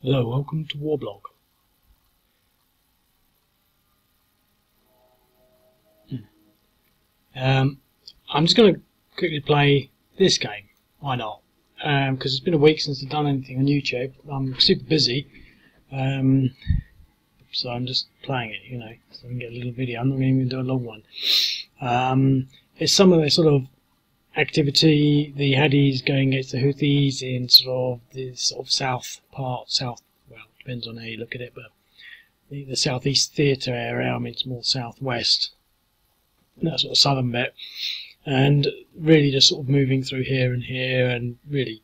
Hello, welcome to Warblog. I'm just going to quickly play this game. Why not? Because it's been a week since I've done anything on YouTube. I'm super busy, so I'm just playing it, you know, so I can get a little video. I'm not going to even do a long one. It's some of the sort of activity the Hadis going against the Houthis in sort of the south part, well, depends on how you look at it, but the southeast theatre area. I mean, it's more southwest, that sort of southern bit, and really just sort of moving through here, and really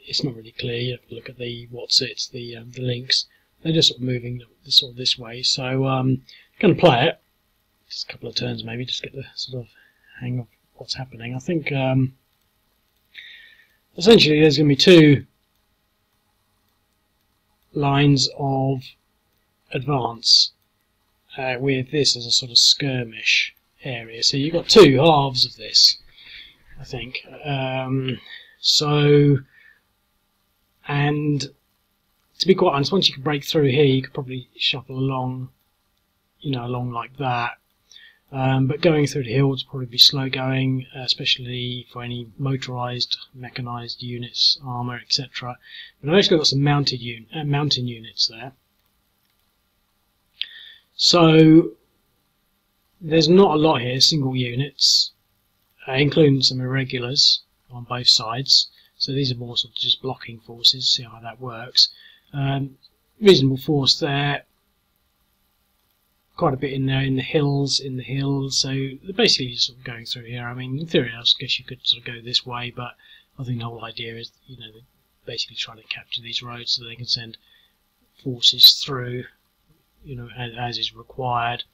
it's not really clear. You have to look at the the links. They're just sort of moving sort of this way. So going to play it just a couple of turns, maybe just get the sort of hang of what's happening. I think essentially there's going to be two lines of advance with this as a sort of skirmish area. So you've got two halves of this, I think. And to be quite honest, once you can break through here, you could probably shuffle along, you know, along like that. But going through the hills would probably be slow going, especially for any motorised, mechanised units, armour, etc. But I've actually got some mountain units there. So there's not a lot here, single units, including some irregulars on both sides. So these are more sort of just blocking forces, see how that works. Reasonable force there. Quite a bit in there in the hills, so they're basically just sort of going through here. I mean, in theory, I guess you could sort of go this way, but I think the whole idea is, you know, they're basically trying to capture these roads so they can send forces through, you know, as is required.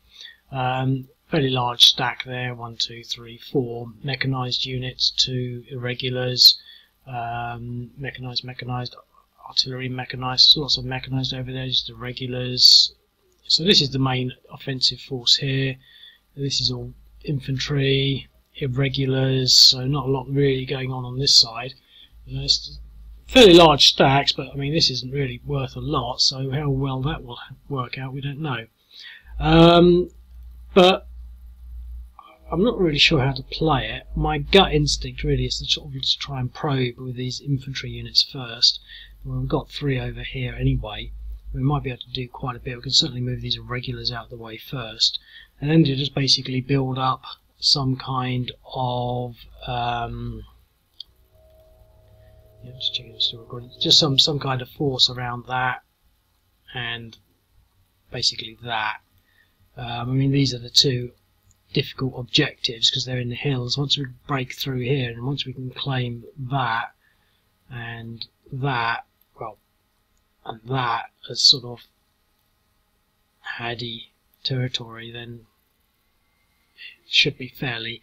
Fairly large stack there, 1, 2, 3, 4 mechanised units, 2 irregulars, mechanised, artillery mechanised, lots of mechanised over there, just irregulars. So this is the main offensive force here. This is all infantry, irregulars, so not a lot really going on this side. You know, it's fairly large stacks, but I mean this isn't really worth a lot, so how well that will work out we don't know. But I'm not really sure how to play it. My gut instinct really is to sort of just try and probe with these infantry units first. Well, we've got 3 over here anyway. We might be able to do quite a bit. We can certainly move these irregulars out of the way first, and then to just basically build up some kind of just checking it's still recording. Just some kind of force around that, and basically that. I mean, these are the two difficult objectives because they're in the hills. Once we break through here, and once we can claim that and that, well, and that as sort of Hadi territory, then it should be fairly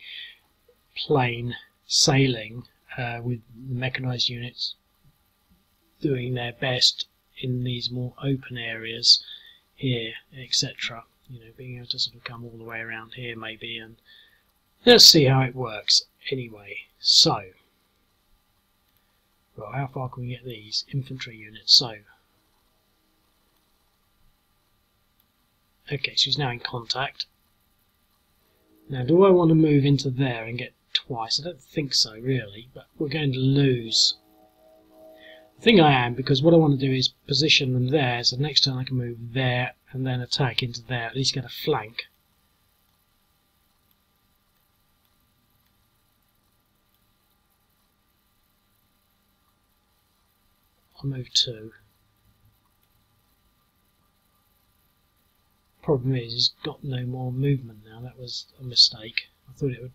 plain sailing with the mechanised units doing their best in these more open areas here, etc. You know, being able to sort of come all the way around here maybe, and let's see how it works anyway. So, well, how far can we get these infantry units? So, okay, so he's now in contact. Now, do I want to move into there and get twice? I don't think so, really, but we're going to lose. I think I am, because what I want to do is position them there, so next turn I can move there and then attack into there, at least get a flank. I'll move 2. Problem is, he's got no more movement now. That was a mistake. I thought it would,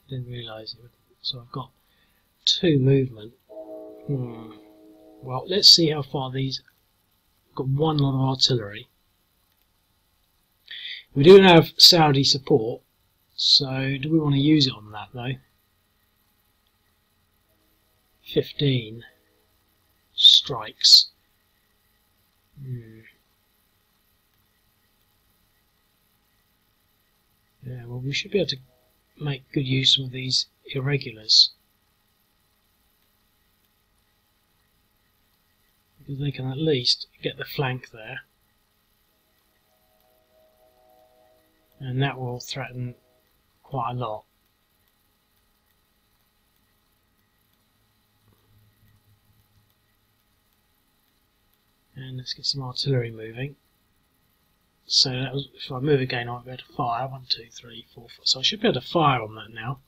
didn't realise it would. So I've got 2 movement. Well, let's see how far these. I've got 1 lot of artillery. We do have Saudi support, so do we want to use it on that though? 15 strikes. Yeah, well, we should be able to make good use of these irregulars. because they can at least get the flank there, and that will threaten quite a lot. And let's get some artillery moving. So that was, if I move again, I might be able to fire. 1, 2, 3, 4, 5. So I should be able to fire on that now.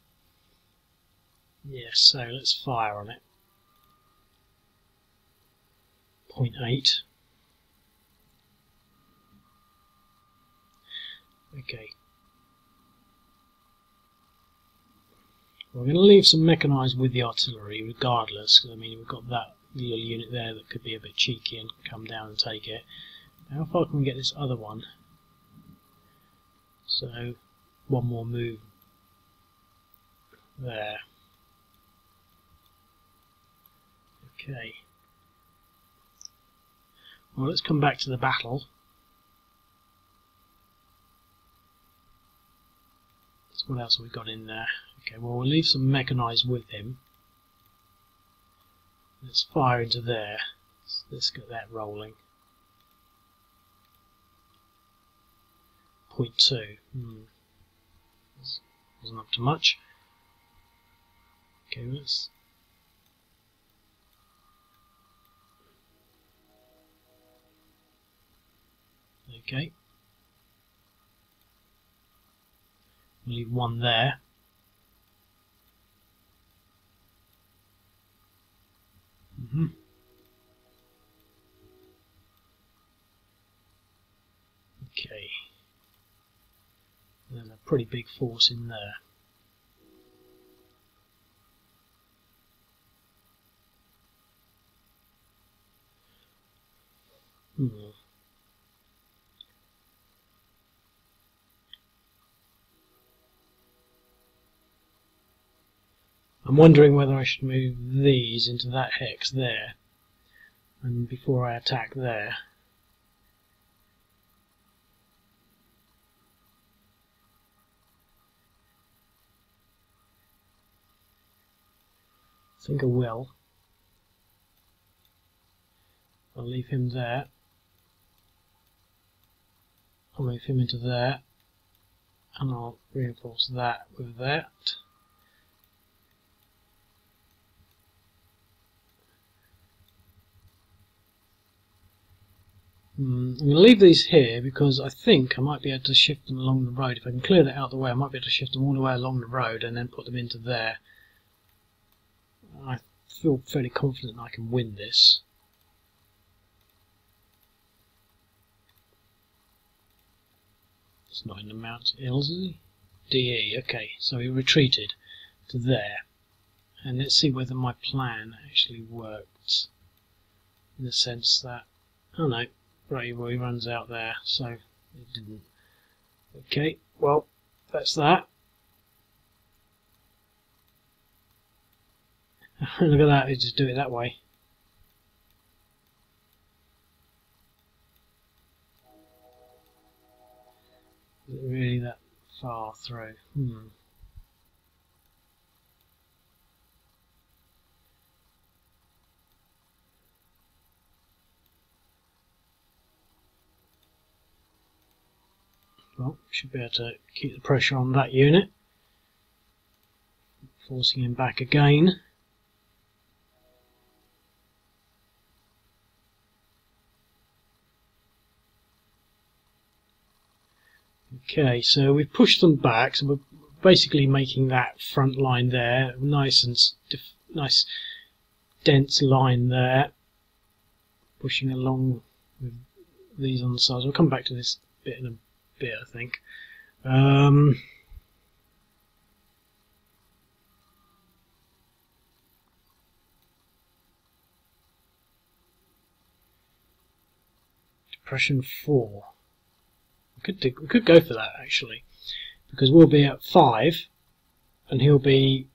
Yes, so let's fire on it. 0.8. Okay. We're going to leave some mechanised with the artillery regardless, because I mean we've got that little unit there that could be a bit cheeky and come down and take it. How far can we get this other one? So one more move there. Okay. Well, let's come back to the battle. So what else have we got in there? Okay, well, we'll leave some mechanised with him. Let's fire into there. Let's get that rolling. 0.2. Wasn't up to much. Okay, let's. Okay. Leave one there. Okay. There's a pretty big force in there. I'm wondering whether I should move these into that hex there, and before I attack there. I think I will. I'll leave him there. I'll move him into there, and I'll reinforce that with that. I'm going to leave these here because I think I might be able to shift them along the road. If I can clear that out of the way, I might be able to shift them all the way along the road and then put them into there. I feel fairly confident I can win this. It's not in the Mount Hills, is he? DE, okay, so he retreated to there. And let's see whether my plan actually works. In the sense that, oh no, right, well he runs out there, so it didn't. Okay, well, that's that. Look at that, you just do it that way. Is it really that far through? Well, should be able to keep the pressure on that unit. Forcing him back again. Okay, so we've pushed them back, so we're basically making that front line there nice and nice dense line there, pushing along with these on the sides. We'll come back to this bit in a bit, I think. Depression 4. We could go for that actually, because we'll be at 5 and he'll be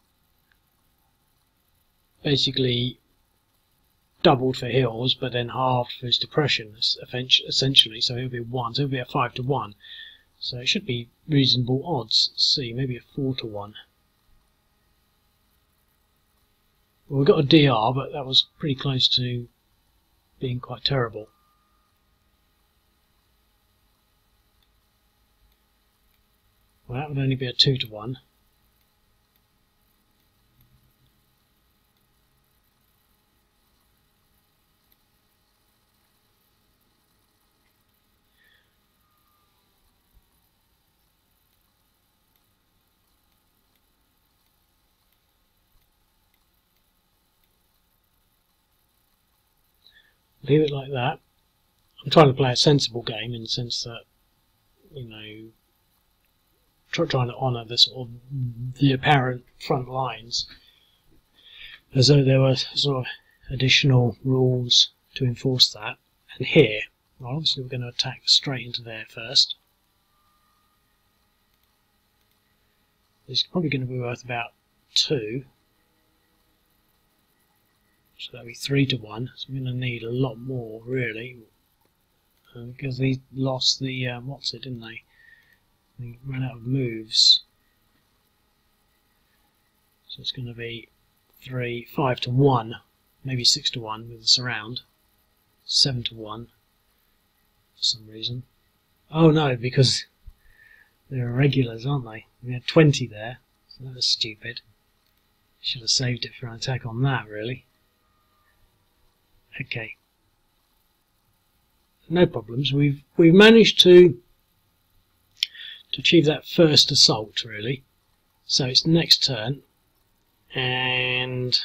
basically doubled for hills but then halved for his depression essentially, so he'll be 1, so he'll be at 5 to 1, so it should be reasonable odds. Let's see, maybe a 4 to 1. Well, we got a DR, but that was pretty close to being quite terrible. Well, that would only be a 2-to-1. Leave it like that. I'm trying to play a sensible game in the sense that, you know, trying to honour the sort of the apparent front lines, as though there were sort of additional rules to enforce that. And here, well, obviously we're going to attack straight into there first. It's probably going to be worth about 2. So that'll be 3-to-1. So we're going to need a lot more, really, because they lost the what's it, didn't they? They ran out of moves. So it's going to be 5-to-1, maybe 6-to-1 with the surround. 7-to-1 for some reason. Oh no, because they're irregulars, aren't they? We had 20 there, so that was stupid. Should have saved it for an attack on that, really. Okay, no problems. We've managed to achieve that first assault, really. So it's next turn, and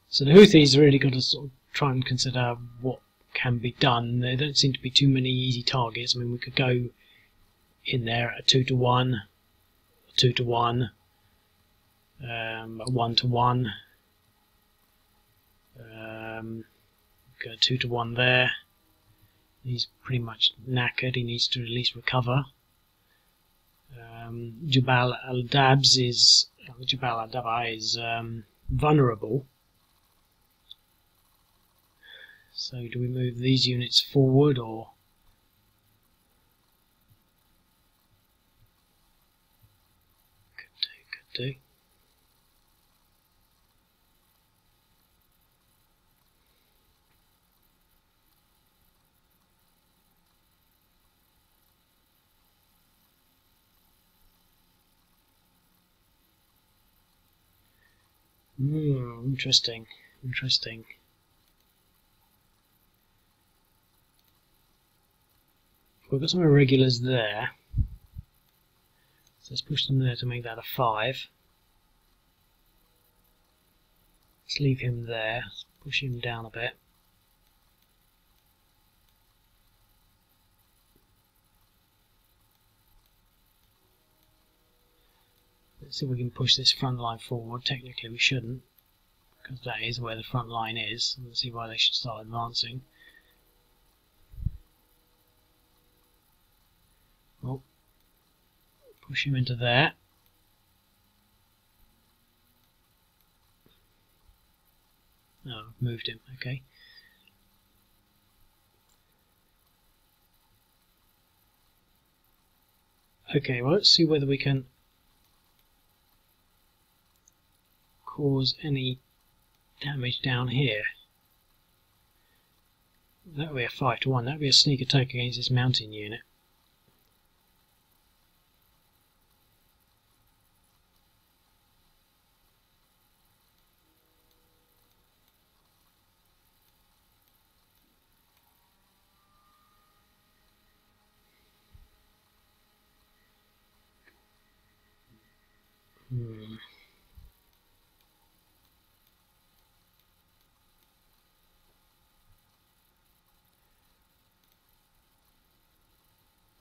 so the Houthis really got to sort of try and consider what can be done. There don't seem to be too many easy targets. I mean, we could go in there at a 2-to-1, a 2-to-1, a 1-to-1. Go 2-to-1 there. He's pretty much knackered. He needs to at least recover. Jabal is vulnerable. So do we move these units forward, or could do. Interesting. We've got some irregulars there, so let's push them there to make that a 5. Let's leave him there, let's push him down a bit. Let's see if we can push this front line forward. Technically we shouldn't, because that is where the front line is. Let's see why they should start advancing. Oh, push him into there. No, I've moved him, okay. Okay, well, let's see whether we can cause any damage down here. That would be a 5-to-1. That would be a sneak attack against this mountain unit.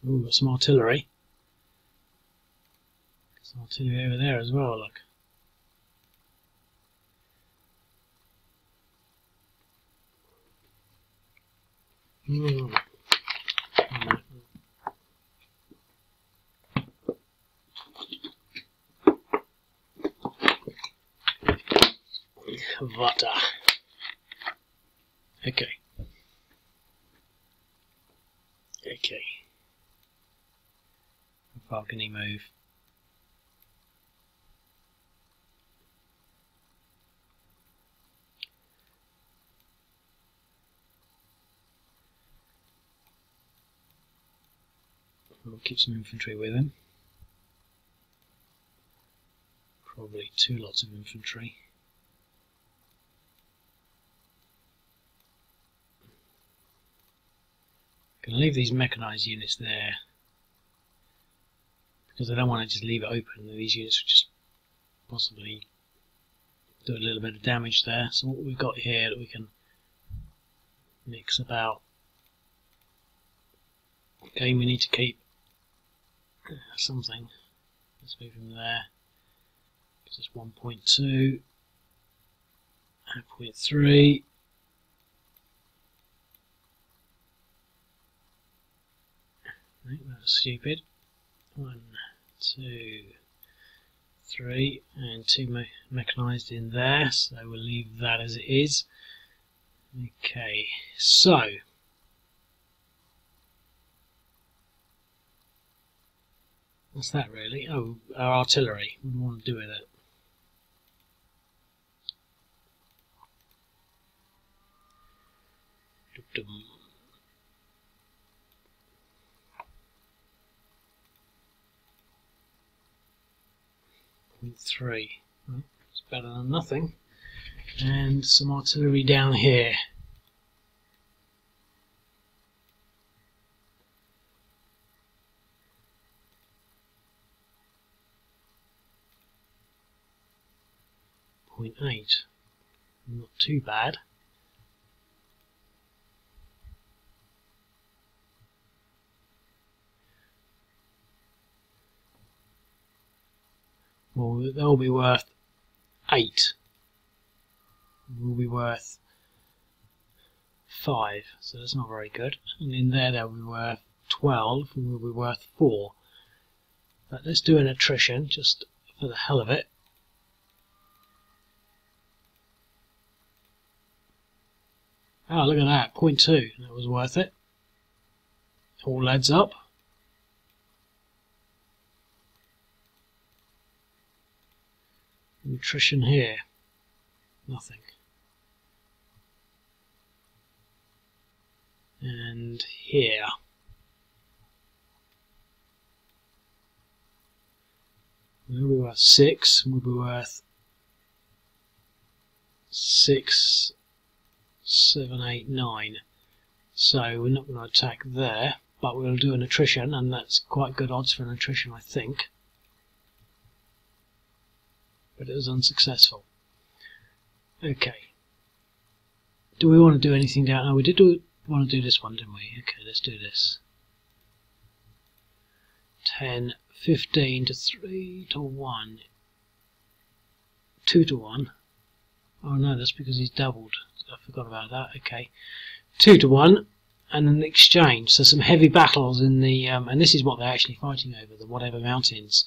Ooh, got some artillery. Some artillery over there as well, look. Vata. Okay. How far can he move? We'll keep some infantry with him. Probably 2 lots of infantry. I'm going to leave these mechanised units there because I don't want to just leave it open. These units will just possibly do a little bit of damage there. So what we've got here that we can mix about. Okay, we need to keep something. Let's move him there. Because it's 1.2 and 0.3. Right, that's stupid. 1, 2, 3, and 2 mechanised in there, so we'll leave that as it is. Okay, so what's that really? Oh, our artillery. What do we want to do with it? Dum-dum. 0.3. Well, it's better than nothing. And some artillery down here. .8. Not too bad. Well, they'll be worth 8. Will be worth 5, so that's not very good. And in there they'll be worth 12, and will be worth 4. But let's do an attrition just for the hell of it. Oh, look at that, 0.2. That was worth it. All adds up. Nutrition here, nothing. And here. We'll be worth 6, we'll be worth 6, 7, 8, 9. So we're not going to attack there, but we'll do an attrition, and that's quite good odds for an attrition, I think. But it was unsuccessful. Okay. Do we want to do anything down? Oh, we did want to do this one, didn't we? Okay, let's do this. 10, 15 to 3 to 1. 2 to 1. Oh no, that's because he's doubled. I forgot about that. Okay. 2 to 1 and an exchange. So some heavy battles in the... and this is what they're actually fighting over, the whatever mountains.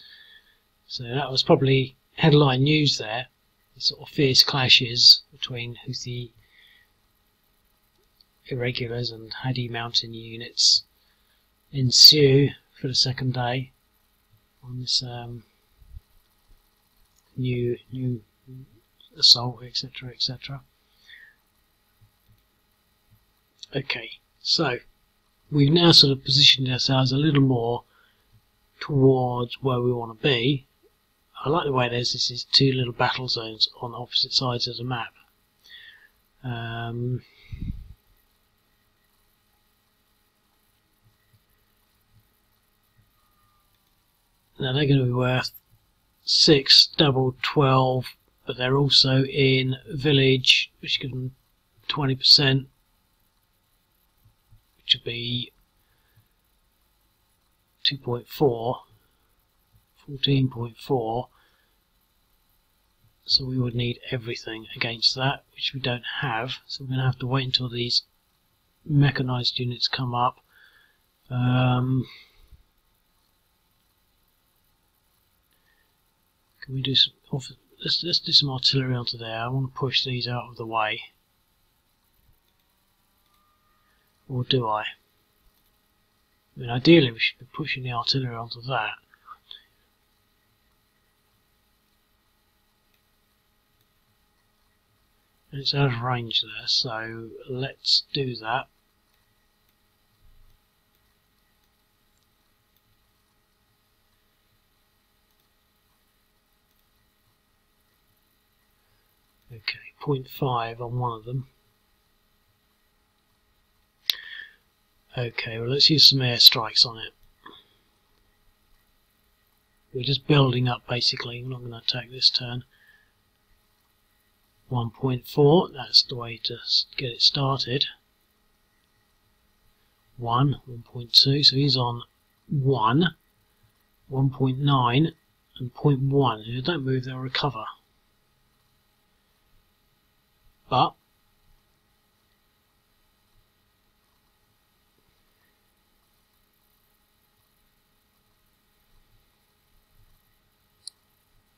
So that was probably headline news there. The sort of fierce clashes between Houthi irregulars and Hadi mountain units ensue for the second day on this new assault, etc., etc. Okay, so we've now sort of positioned ourselves a little more towards where we want to be. I like the way there's these 2 little battle zones on opposite sides of the map. Now they're going to be worth 6, double 12, but they're also in village, which gives them 20%, which would be 2.4. 14.4, so we would need everything against that, which we don't have, so we're going to have to wait until these mechanised units come up. Can we do some... let's do some artillery onto there. I want to push these out of the way. Or do I? I mean, ideally we should be pushing the artillery onto that. And it's out of range there, so let's do that. Okay, 0.5 on one of them. Okay, well let's use some airstrikes on it. We're just building up basically, we're not going to attack this turn. 1.4, that's the way to get it started. 1.2, so he's on 1, 1.9 and 0.1. If they don't move, they'll recover. But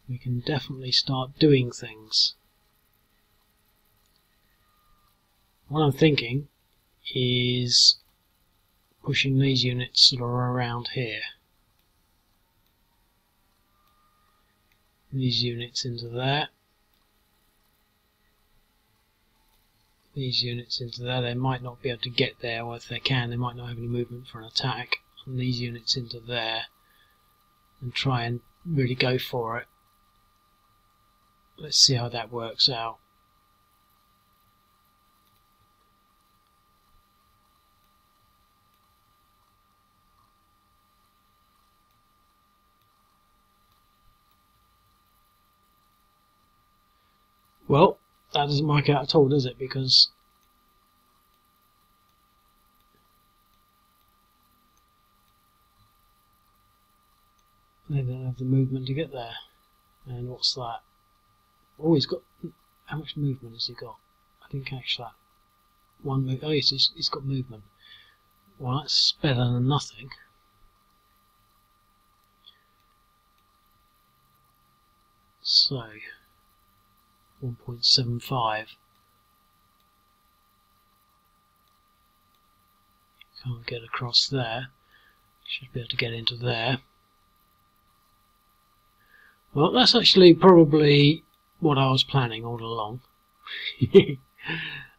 we can definitely start doing things. What I'm thinking is pushing these units sort of around here. These units into there. These units into there. They might not be able to get there, or if they can, they might not have any movement for an attack. And these units into there. And try and really go for it. Let's see how that works out. Well, that doesn't work out at all, does it? Because they don't have the movement to get there. And what's that? Oh, he's got... How much movement has he got? I didn't catch that. One move. Oh, yes, he's got movement. Well, that's better than nothing. So, 1.75. Can't get across there. Should be able to get into there. Well, that's actually probably what I was planning all along.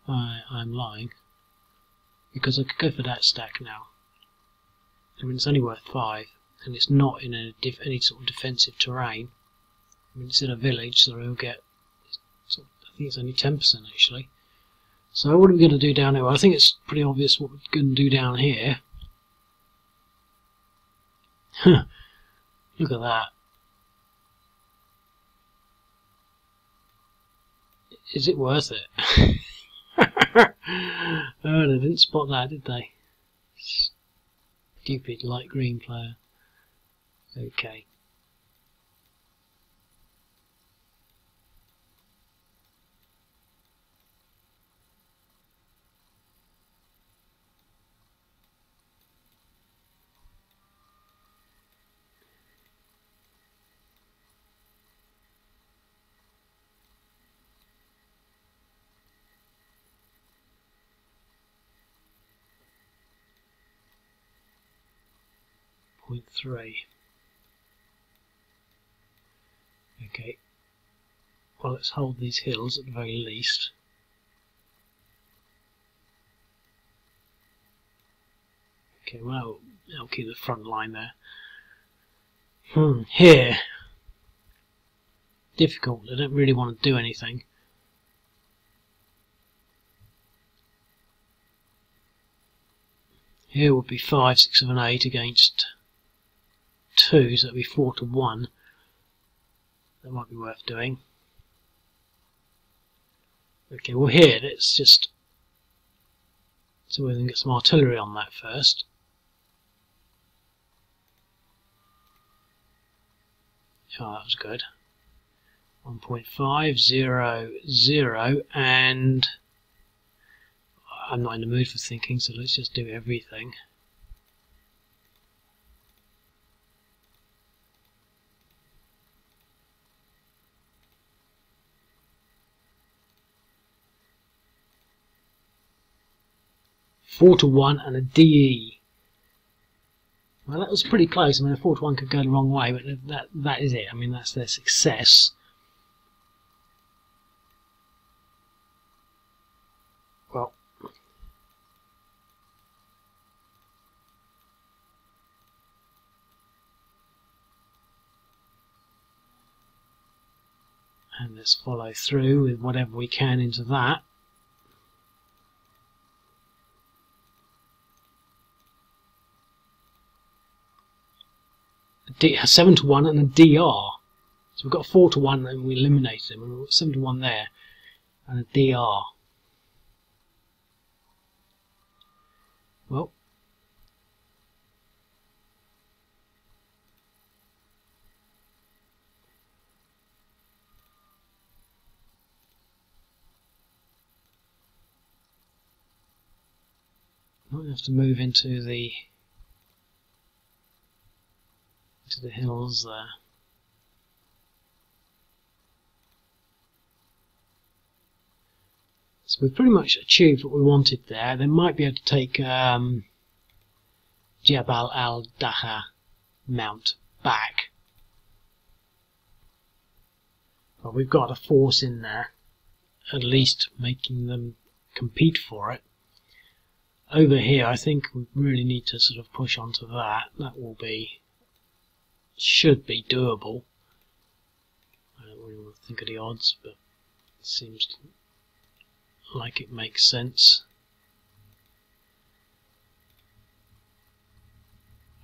I'm lying. Because I could go for that stack now. I mean, it's only worth 5, and it's not in any sort of defensive terrain. I mean, it's in a village, so we'll get... I think it's only 10% actually. So what are we going to do down here? Well, I think it's pretty obvious what we're going to do down here. Look at that. Is it worth it? Oh, they didn't spot that, did they? Stupid light green player. Okay. Point 3. Okay. Well, let's hold these hills at the very least. Okay, well, I'll keep the front line there. Here. Difficult. I don't really want to do anything. Here would be 5, 6, 7, 8 against 2, so that would be 4 to 1. That might be worth doing. Okay, well here, let's just... So we're going to get some artillery on that first. Oh, that was good. 1.5, 0, 0, and... I'm not in the mood for thinking, so let's just do everything. Four to 1 and a DE. Well, that was pretty close. I mean, a 4 to 1 could go the wrong way, but that is it. I mean, that's their success. Well, And let's follow through with whatever we can into that. A 7-to-1 and a DR. So we've got a 4-to-1 and we eliminated them. We've got 7-to-1 there and a DR. Well, might have to move into the hills there. So we've pretty much achieved what we wanted there. They might be able to take Jabal al-Dahr mount back. But we've got a force in there, at least making them compete for it. Over here, I think we really need to sort of push onto that. That will be, should be doable. I don't really want to think of the odds, but it seems like it makes sense.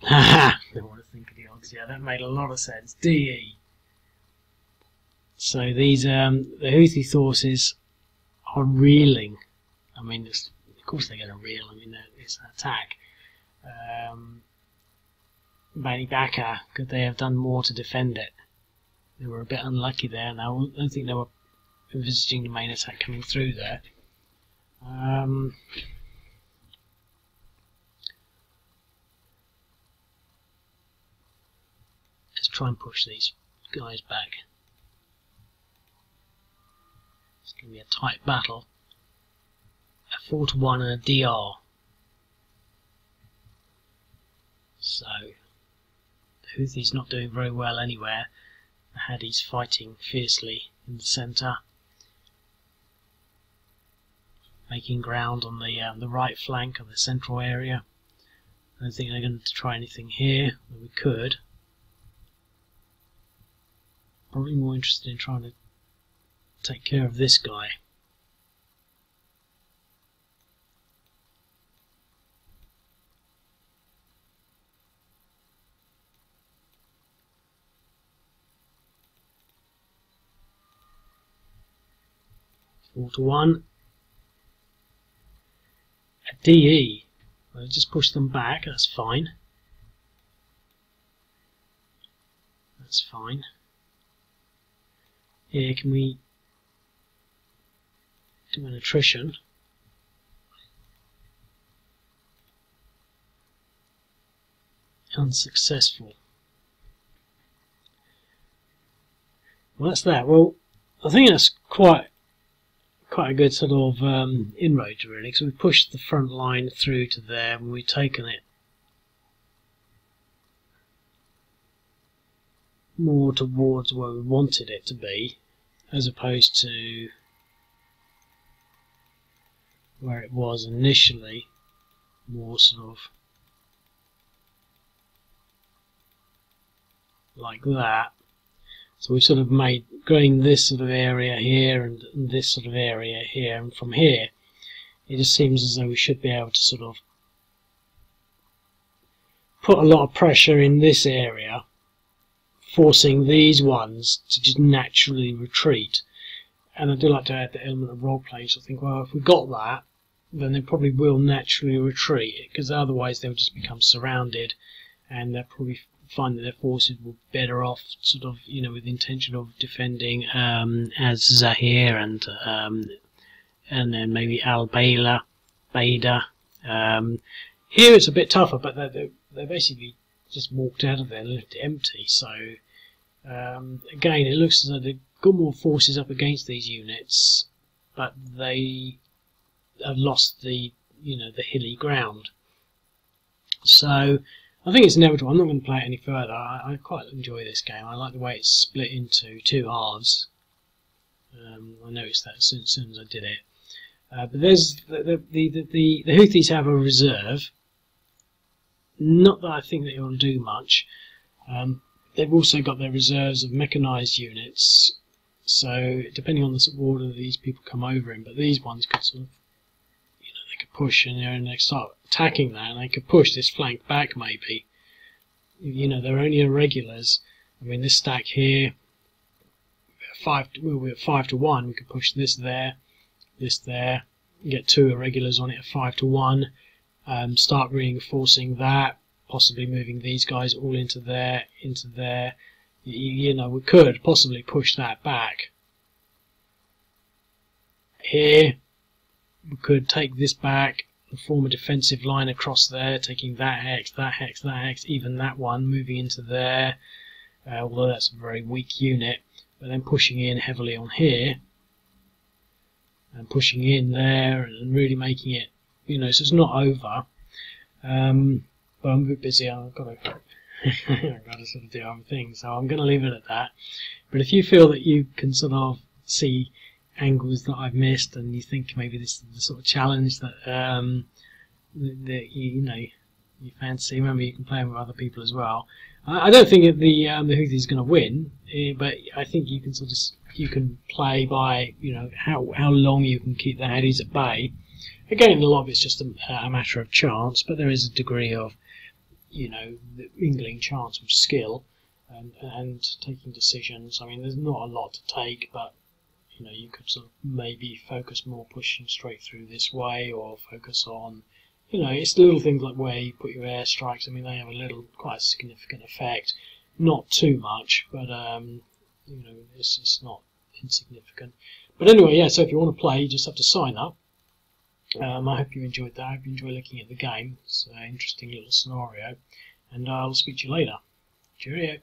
Haha! Don't want to think of the odds. Yeah, that made a lot of sense. DE. So these the Houthi forces are reeling. I mean, of course they're going to reel. I mean, it's an attack. Bani Bakr, could they have done more to defend it? They were a bit unlucky there, and I don't think they were envisaging the main attack coming through there. Let's try and push these guys back. It's going to be a tight battle. A 4-to-1 and a DR. So the Houthis not doing very well anywhere. The Hadis fighting fiercely in the centre, making ground on the right flank of the central area. I don't think they're going to try anything here, but we could. Probably more interested in trying to take care of this guy. Four to one. A DE. I'll just push them back, that's fine. That's fine. Here, can we do an attrition? Unsuccessful. Well, that's that. Well, I think that's quite a good sort of inroads, really, because we've pushed the front line through to there and we've taken it more towards where we wanted it to be, as opposed to where it was initially, more sort of like that. So we've sort of made growing this sort of area here and this sort of area here, and from here it just seems as though we should be able to sort of put a lot of pressure in this area, forcing these ones to just naturally retreat. And I do like to add the element of role playing, so I think, well, if we got that, then they probably will naturally retreat, because otherwise they'll just become surrounded and they'll probably find that their forces were better off sort of, you know, with the intention of defending as Zahir and then maybe al-Baida. Here it's a bit tougher, but they basically just walked out of there and left it empty. So again, it looks as though they've got more forces up against these units, but they have lost the, you know, the hilly ground. So I think it's inevitable. I'm not going to play it any further. I quite enjoy this game. I like the way it's split into two halves. I noticed that as soon as I did it. But there's the Houthis have a reserve. Not that I think that it will do much. They've also got their reserves of mechanised units. So depending on the sort of order that these people come over in, but these ones could sort of, they could push and they start attacking that, and they could push this flank back maybe. They're only irregulars. I mean, this stack here, we're at 5 to 1. We could push this there, get 2 irregulars on it at 5 to 1. Start reinforcing that, possibly moving these guys all into there. We could possibly push that back. Here, we could take this back and form a defensive line across there, taking that hex, even that one, moving into there, although that's a very weak unit, but then pushing in heavily on here, and pushing in there, and really making it, so it's not over. But I'm a bit busy, I've got to sort of do other things, so I'm going to leave it at that. But if you feel that you can sort of see angles that I've missed, and you think maybe this is the sort of challenge that you fancy, remember you can play with other people as well. I don't think that the Houthi is going to win, but I think you can play by how long you can keep the Hadis at bay. Again, a lot of it's just a matter of chance, but there is a degree of the mingling chance with skill and taking decisions. I mean, there's not a lot to take, but you could sort of maybe focus more pushing straight through this way, or focus on, it's little things like where you put your airstrikes. I mean, they have quite a significant effect. Not too much, but it's not insignificant. But anyway, yeah. So if you want to play, you just have to sign up. I hope you enjoyed that. I hope you enjoy looking at the game. It's an interesting little scenario, and I'll speak to you later. Cheerio.